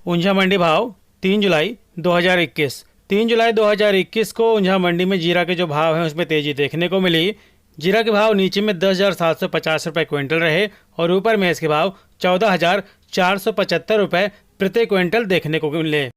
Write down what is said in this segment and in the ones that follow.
ऊंझा मंडी भाव 3 जुलाई 2021। 3 जुलाई 2021 को ऊंझा मंडी में जीरा के जो भाव हैं उसमें तेजी देखने को मिली। जीरा के भाव नीचे में 10,750 रुपये क्विंटल रहे और ऊपर में इसके भाव 14,475 रुपये प्रति क्विंटल देखने को मिले।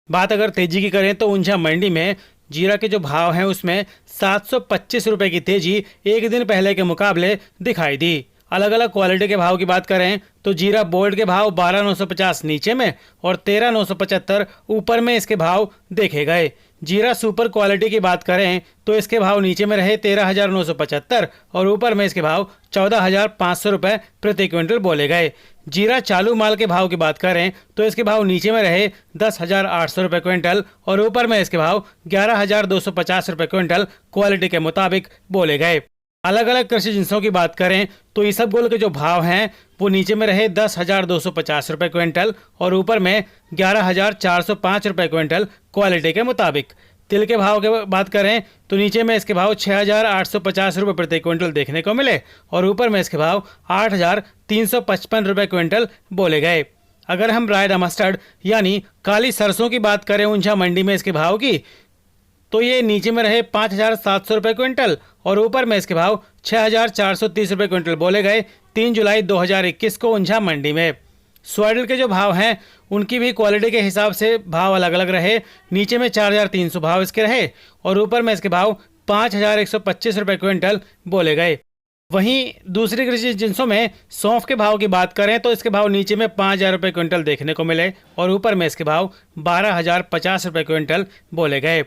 बात अगर तेजी की करें तो ऊंझा मंडी में जीरा के जो भाव हैं उसमें 725 रुपये की तेजी एक दिन पहले के मुकाबले दिखाई दी। अलग अलग क्वालिटी के भाव की बात करें तो जीरा बोल्ड के भाव 12,950 नीचे में और 13,975 ऊपर में इसके भाव देखे गए। जीरा सुपर क्वालिटी की बात करें तो इसके भाव नीचे में रहे 13,975 और ऊपर में इसके भाव 14,500 रुपये प्रति क्विंटल बोले गए। जीरा चालू माल के भाव की बात करें तो इसके भाव नीचे में रहे 10,800 रुपये क्विंटल और ऊपर में इसके भाव 11,250 रुपये क्विंटल क्वालिटी के मुताबिक बोले गए। अलग अलग कृषि जिंसों की बात करें तो इसबगोल के जो भाव हैं वो नीचे में रहे 10,250 रुपये क्विंटल और ऊपर में 11,405 रुपये क्विंटल क्वालिटी के मुताबिक। तिल के भाव की बात करें तो नीचे में इसके भाव 6,850 रुपये प्रति क्विंटल देखने को मिले और ऊपर में इसके भाव 8,355 रुपये क्विंटल बोले गए। अगर हम रायडा मस्टर्ड यानी काली सरसों की बात करें ऊंझा मंडी में इसके भाव की तो ये नीचे में रहे 5,700 रुपये क्विंटल और ऊपर में इसके भाव 6,430 रुपये क्विंटल बोले गए 3 जुलाई 2021 को ऊंझा मंडी में। सोयाबीन के जो भाव हैं उनकी भी क्वालिटी के हिसाब से भाव अलग अलग रहे। नीचे में 4,300 भाव इसके रहे और ऊपर में इसके भाव 5,125 रुपये क्विंटल बोले गए। वहीं दूसरी कृषि जिंसों में सौंफ के भाव की बात करें तो इसके भाव नीचे में 5,000 रुपये क्विंटल देखने को मिले और ऊपर में इसके भाव 12,050 रुपये क्विंटल बोले गए।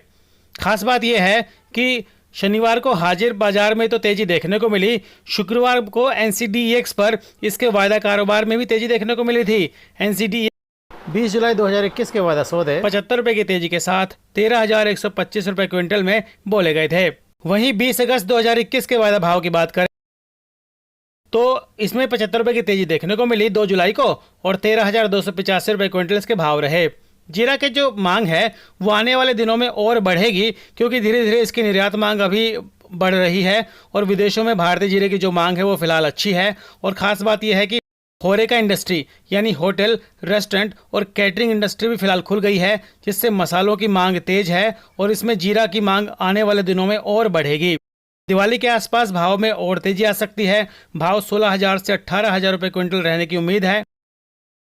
खास बात यह है कि शनिवार को हाजिर बाजार में तो तेजी देखने को मिली। शुक्रवार को एनसीडीएक्स पर इसके वायदा कारोबार में भी तेजी देखने को मिली थी। एनसीडीएक्स 20 जुलाई 2021 के वायदा सौदे 75 रुपये की तेजी के साथ 13,125 रुपये क्विंटल में बोले गए थे। वहीं 20 अगस्त 2021 के वायदा भाव की बात करें तो इसमें 75 रुपये की तेजी देखने को मिली 2 जुलाई को और 13,285 रुपये क्विंटल इसके भाव रहे। जीरा के जो मांग है वो आने वाले दिनों में और बढ़ेगी क्योंकि धीरे धीरे इसकी निर्यात मांग अभी बढ़ रही है और विदेशों में भारतीय जीरे की जो मांग है वो फिलहाल अच्छी है। और ख़ास बात यह है कि होरेका इंडस्ट्री यानी होटल, रेस्टोरेंट और कैटरिंग इंडस्ट्री भी फिलहाल खुल गई है जिससे मसालों की मांग तेज है और इसमें जीरा की मांग आने वाले दिनों में और बढ़ेगी। दिवाली के आसपास भाव में और तेजी आ सकती है। भाव 16,000 से 18,000 रुपये क्विंटल रहने की उम्मीद है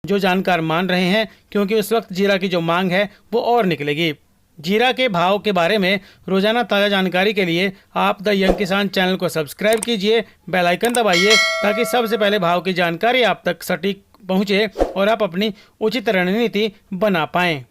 जो जानकार मान रहे हैं क्योंकि उस वक्त जीरा की जो मांग है वो और निकलेगी। जीरा के भाव के बारे में रोजाना ताज़ा जानकारी के लिए आप द यंग किसान चैनल को सब्सक्राइब कीजिए, बेल आइकन दबाइए ताकि सबसे पहले भाव की जानकारी आप तक सटीक पहुंचे और आप अपनी उचित रणनीति बना पाएं।